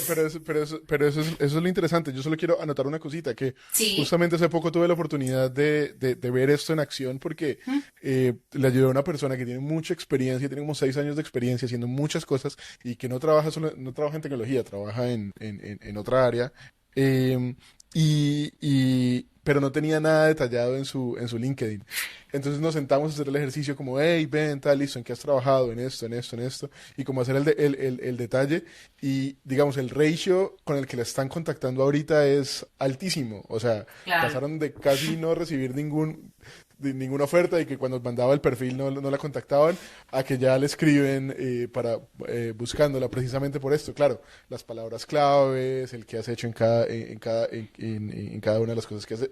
eso es lo interesante. Yo solo quiero anotar una cosita, que sí. justamente hace poco tuve la oportunidad de ver esto en acción porque ¿Mm? le ayudé a una persona que tiene mucha experiencia, tiene como 6 años de experiencia haciendo muchas cosas y que no trabaja en tecnología, trabaja en otra área. eh, pero no tenía nada detallado en su LinkedIn. Entonces nos sentamos a hacer el ejercicio como, hey, ven, tal, listo, ¿en qué has trabajado? En esto, en esto, en esto. Y como hacer el detalle. Y digamos, el ratio con el que la están contactando ahorita es altísimo. O sea, Claro. pasaron de casi no recibir ninguna oferta y que cuando mandaba el perfil no la contactaban, a que ya le escriben buscándola precisamente por esto. Claro, las palabras claves, el que has hecho en cada una de las cosas que hace,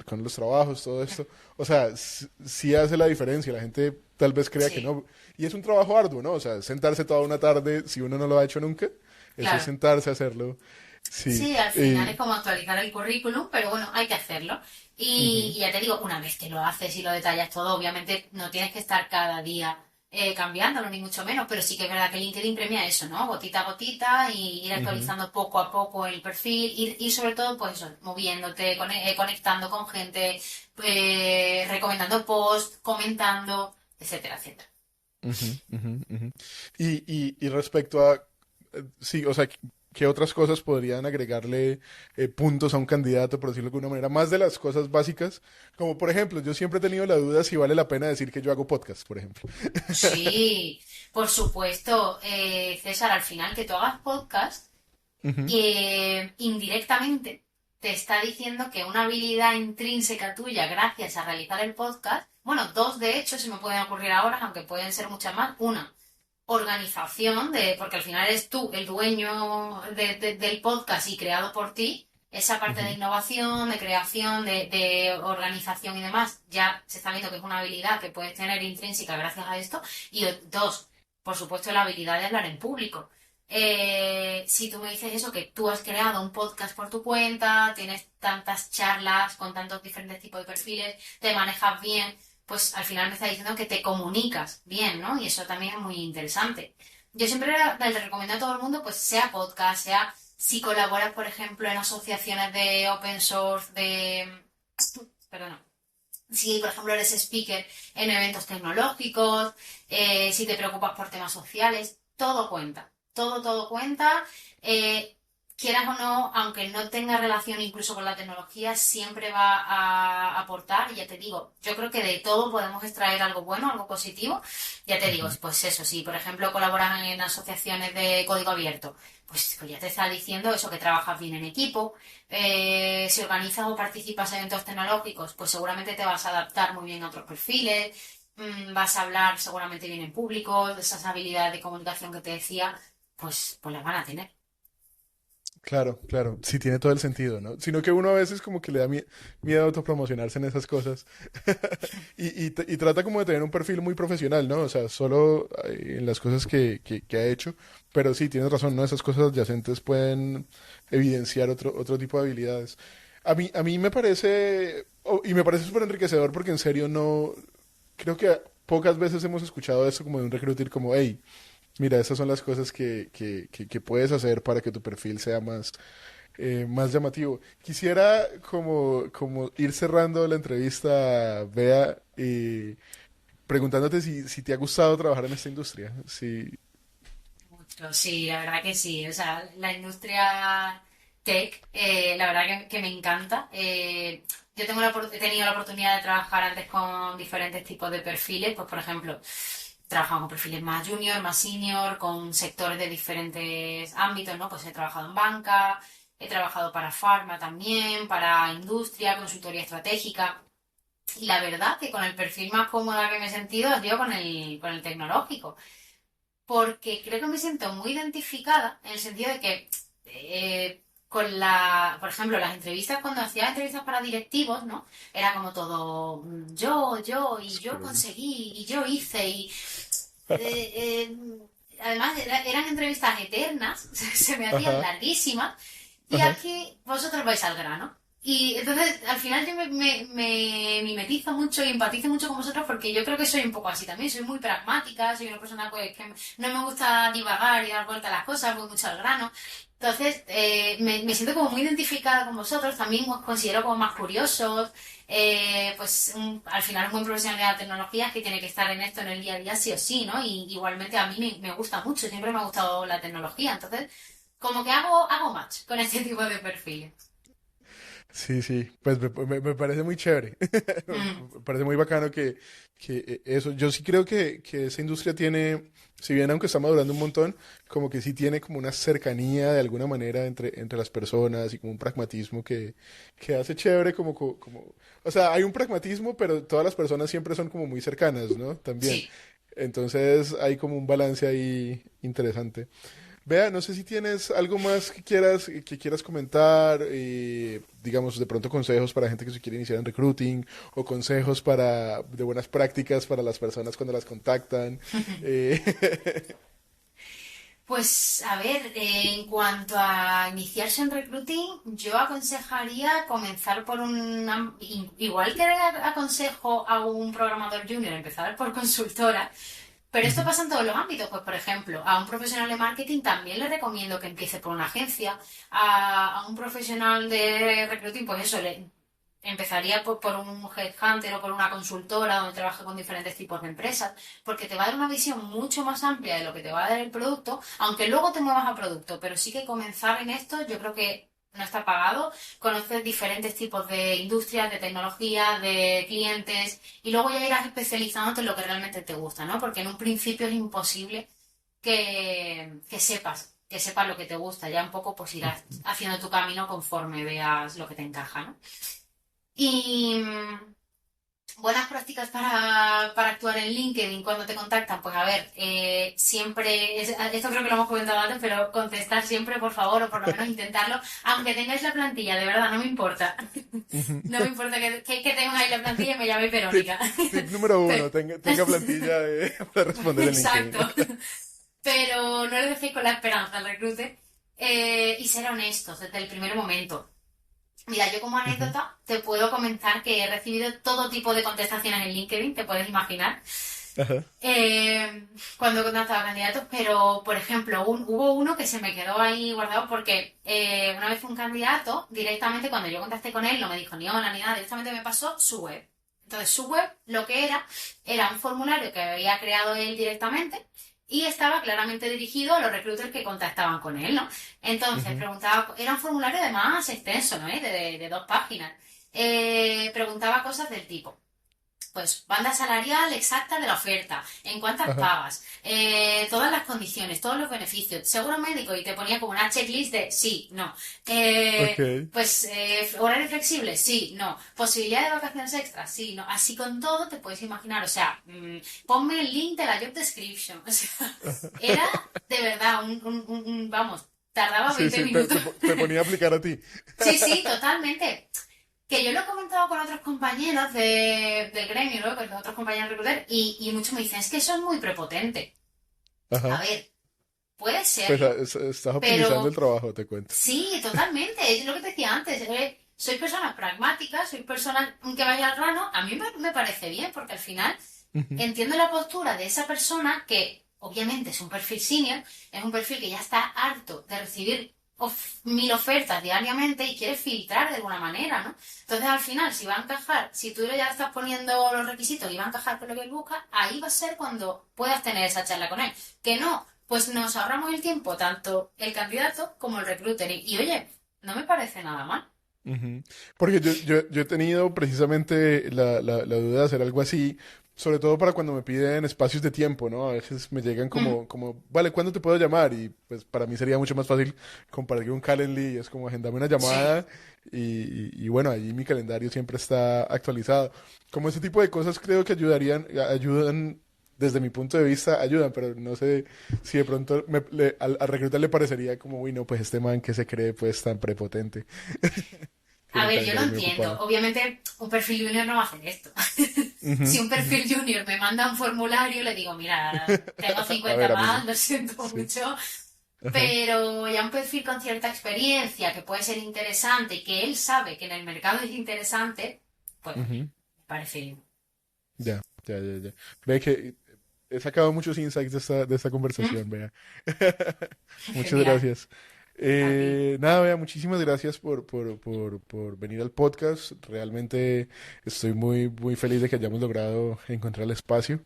con los trabajos, todo esto. O sea, sí hace la diferencia. La gente tal vez crea que Sí, no. Y es un trabajo arduo, ¿no? O sea, sentarse toda una tarde, si uno no lo ha hecho nunca, eso es claro. sentarse a hacerlo. Sí. Sí, al final es como actualizar el currículum, pero bueno, hay que hacerlo. Ujú. Y ya te digo, una vez que lo haces y lo detallas todo, obviamente no tienes que estar cada día cambiándolo, ni mucho menos, pero sí que es verdad que LinkedIn premia eso, ¿no? Gotita a gotita y ir Ujú. actualizando poco a poco el perfil y sobre todo, pues eso, moviéndote, conectando con gente, recomendando posts, comentando, etcétera, etcétera. Ujú, ujú, ujú. Y respecto a, sí, o sea, ¿qué otras cosas podrían agregarle puntos a un candidato, por decirlo de alguna manera? Más de las cosas básicas, como por ejemplo, yo siempre he tenido la duda si vale la pena decir que yo hago podcast, por ejemplo. Sí, por supuesto, César, al final que tú hagas podcast, Ujú. indirectamente te está diciendo que una habilidad intrínseca tuya, gracias a realizar el podcast, bueno, dos de hecho se me pueden ocurrir ahora, aunque pueden ser muchas más. Una, organización, porque al final eres tú el dueño del podcast y creado por ti. Esa parte de Ujú. innovación, de creación, de organización y demás, ya se está viendo que es una habilidad que puedes tener intrínseca gracias a esto. Y dos, por supuesto, la habilidad de hablar en público. Si tú me dices eso, que tú has creado un podcast por tu cuenta, tienes tantas charlas con tantos diferentes tipos de perfiles, te manejas bien, pues al final me está diciendo que te comunicas bien, ¿no? Y eso también es muy interesante. Yo siempre le recomiendo a todo el mundo, pues sea podcast, sea si colaboras, por ejemplo, en asociaciones de open source, perdona, si, por ejemplo, eres speaker en eventos tecnológicos, si te preocupas por temas sociales, todo cuenta. Todo cuenta. eh, Quieras o no, aunque no tenga relación incluso con la tecnología, siempre va a aportar. Y ya te digo, yo creo que de todo podemos extraer algo bueno, algo positivo. Ya te digo, Ujú. pues eso, si por ejemplo colaboras en asociaciones de código abierto, pues ya te está diciendo eso, que trabajas bien en equipo. Si organizas o participas en eventos tecnológicos, pues seguramente te vas a adaptar muy bien a otros perfiles, vas a hablar seguramente bien en público, de esas habilidades de comunicación que te decía, pues las van a tener. Claro, claro, sí tiene todo el sentido, ¿no? Sino que uno a veces como que le da miedo a autopromocionarse en esas cosas y trata como de tener un perfil muy profesional, ¿no? O sea, solo en las cosas que ha hecho, pero sí, tienes razón, ¿no? Esas cosas adyacentes pueden evidenciar otro tipo de habilidades. A mí me parece, y me parece súper enriquecedor porque en serio no, creo que pocas veces hemos escuchado eso como de un recruiter como, hey, mira, esas son las cosas que puedes hacer para que tu perfil sea más llamativo. Quisiera como ir cerrando la entrevista, Bea, preguntándote si te ha gustado trabajar en esta industria. Sí. Mucho, sí, la verdad que sí. O sea, la industria tech, la verdad que me encanta. Yo he tenido la oportunidad de trabajar antes con diferentes tipos de perfiles, pues por ejemplo, trabajado con perfiles más junior, más senior, con sectores de diferentes ámbitos, ¿no? Pues he trabajado en banca, he trabajado para farma también, para industria, consultoría estratégica. Y la verdad que con el perfil más cómoda que me he sentido ha sido con el tecnológico, porque creo que me siento muy identificada en el sentido de que por ejemplo, las entrevistas, cuando hacía entrevistas para directivos, ¿no? Era como todo yo, y yo Súper bien. conseguí, y yo hice, y eh, eh, además eran entrevistas eternas, se me hacían Ajá, larguísimas, y ajá. aquí vosotros vais al grano. Y entonces, al final yo me mimetizo mucho y empatizo mucho con vosotros porque yo creo que soy un poco así también. Soy muy pragmática, soy una persona pues, que no me gusta divagar y dar vuelta a las cosas, voy mucho al grano. Entonces, me siento como muy identificada con vosotros, también os considero como más curiosos. Pues al final un buen profesional de la tecnología es que tiene que estar en esto en el día a día sí o sí, ¿no? Y igualmente a mí me gusta mucho, siempre me ha gustado la tecnología. Entonces, como que hago match con este tipo de perfiles. Sí, sí, pues me parece muy chévere. Mm, Me parece muy bacano que eso. Yo sí creo que esa industria tiene, si bien aunque está madurando un montón, como que sí tiene como una cercanía de alguna manera entre las personas y como un pragmatismo que hace chévere o sea, hay un pragmatismo, pero todas las personas siempre son como muy cercanas, ¿no? También. sí. Entonces hay como un balance ahí interesante. Vea, no sé si tienes algo más que quieras comentar, digamos, de pronto consejos para gente que se quiere iniciar en recruiting o consejos de buenas prácticas para las personas cuando las contactan. Eh, Pues a ver, en cuanto a iniciarse en recruiting, yo aconsejaría comenzar por igual que aconsejo a un programador junior empezar por consultora, pero esto Ujú. pasa en todos los ámbitos. Pues por ejemplo, a un profesional de marketing también le recomiendo que empiece por una agencia, a un profesional de recruiting, pues eso, empezaría por un headhunter o por una consultora donde trabaje con diferentes tipos de empresas, porque te va a dar una visión mucho más amplia de lo que te va a dar el producto, aunque luego te muevas a producto, pero sí que comenzar en esto yo creo que no está pagado, conocer diferentes tipos de industrias, de tecnología, de clientes, y luego ya irás especializándote en lo que realmente te gusta, ¿no? Porque en un principio es imposible que sepas lo que te gusta, ya un poco pues irás haciendo tu camino conforme veas lo que te encaja, ¿no? Y Buenas prácticas para actuar en LinkedIn cuando te contactan. Pues a ver, siempre, esto creo que lo hemos comentado antes, pero contestar siempre, por favor, o por lo menos intentarlo, aunque tengáis la plantilla, de verdad, no me importa. Ujú. No me importa que tengáis la plantilla y me llaméis Tip, Verónica. tip número Pero- uno, tenga plantilla para responder en Exacto. LinkedIn. Pero no le dejéis con la esperanza al reclute y ser honestos desde el primer momento. Mira, yo como Ujú. anécdota te puedo comentar que he recibido todo tipo de contestaciones en LinkedIn, te puedes imaginar, Ajá, cuando contactaba candidatos, pero por ejemplo, hubo uno que se me quedó ahí guardado porque una vez un candidato, directamente cuando yo contacté con él, no me dijo ni hola ni nada, directamente me pasó su web. Entonces su web lo que era un formulario que había creado él directamente y estaba claramente dirigido a los recruiters que contactaban con él, ¿no? Entonces ujú, preguntaba, era un formulario además extenso, ¿no? De 2 páginas. Preguntaba cosas del tipo pues banda salarial exacta de la oferta, en cuántas ajá, pagas, todas las condiciones, todos los beneficios, seguro médico y te ponía como una checklist de sí, no. ok, Pues horario flexible, sí, no. Posibilidad de vacaciones extras, sí, no. Así con todo te puedes imaginar, o sea, ponme el link de la job description. O sea, era de verdad vamos, tardaba sí, 20 sí, minutos. te ponía a aplicar a ti. Sí, sí, totalmente. Que yo lo he comentado con otros compañeros del gremio, ¿no? Con otros compañeros recruiter, y muchos me dicen, es que eso es muy prepotente. A Ajá, ver, puede pues serlo, estás optimizando el pero trabajo, te cuento. sí, totalmente. Es lo que te decía antes. Soy personas pragmáticas, soy personas que vayan al grano. A mí me parece bien, porque al final Ujú, entiendo la postura de esa persona que obviamente es un perfil senior, es un perfil que ya está harto de recibir 1000 ofertas diariamente y quiere filtrar de alguna manera, ¿no? Entonces al final, si va a encajar, si tú ya estás poniendo los requisitos y va a encajar con lo que él busca, ahí va a ser cuando puedas tener esa charla con él. Que no, pues nos ahorramos el tiempo, tanto el candidato como el recruiter. Y oye, no me parece nada mal. ujú. Porque yo he tenido precisamente la duda de hacer algo así, sobre todo para cuando me piden espacios de tiempo, ¿no? A veces me llegan Mm, vale, ¿cuándo te puedo llamar? Y pues para mí sería mucho más fácil compartir un Calendly, es como agendarme una sí. llamada y bueno, ahí mi calendario siempre está actualizado. Como ese tipo de cosas creo que ayudan, desde mi punto de vista, ayudan, pero no sé si de pronto al reclutar le parecería como, uy, no, pues este man que se cree pues tan prepotente. Tiene A el ver, yo lo calendario muy entiendo. ocupado. Obviamente, un perfil junior no va a hacer esto. Ujú, Si un ujú. perfil junior me manda un formulario, le digo, mira, tengo A 50 ver, amigo. más, lo siento Sí. mucho. Ajá. Pero ya un perfil con cierta experiencia, que puede ser interesante y que él sabe que en el mercado es interesante, pues oye, Ujú. me parece bien. Ya, ya, ya, ya. Ve que he sacado muchos insights de esta ¿Mm? conversación, vea. Muchas Genial. gracias. A ti. Nada, vea, muchísimas gracias por venir al podcast. Realmente estoy muy feliz de que hayamos logrado encontrar el espacio.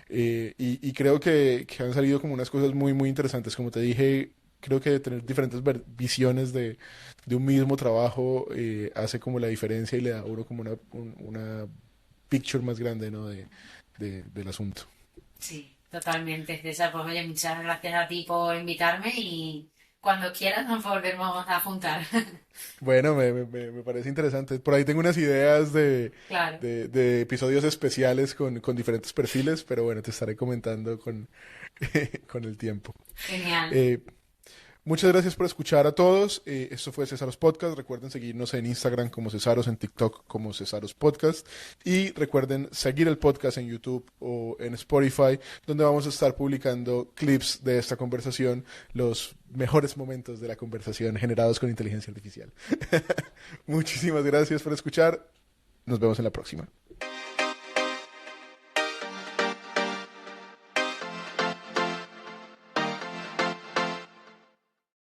Y creo que han salido como unas cosas muy interesantes. Como te dije, creo que tener diferentes visiones de un mismo trabajo hace como la diferencia y le da a uno como una picture más grande, ¿no? Del asunto. Sí, totalmente, César. Pues oye, muchas gracias a ti por invitarme y cuando quieras nos volvemos a juntar. Bueno, me parece interesante. Por ahí tengo unas ideas Claro, de episodios especiales con diferentes perfiles, pero bueno, te estaré comentando con el tiempo. genial. Eh, Muchas gracias por escuchar a todos. Esto fue Cesaros Podcast. Recuerden seguirnos en Instagram como Cesaros, en TikTok como Cesaros Podcast. Y recuerden seguir el podcast en YouTube o en Spotify, donde vamos a estar publicando clips de esta conversación, los mejores momentos de la conversación generados con inteligencia artificial. Muchísimas gracias por escuchar. Nos vemos en la próxima.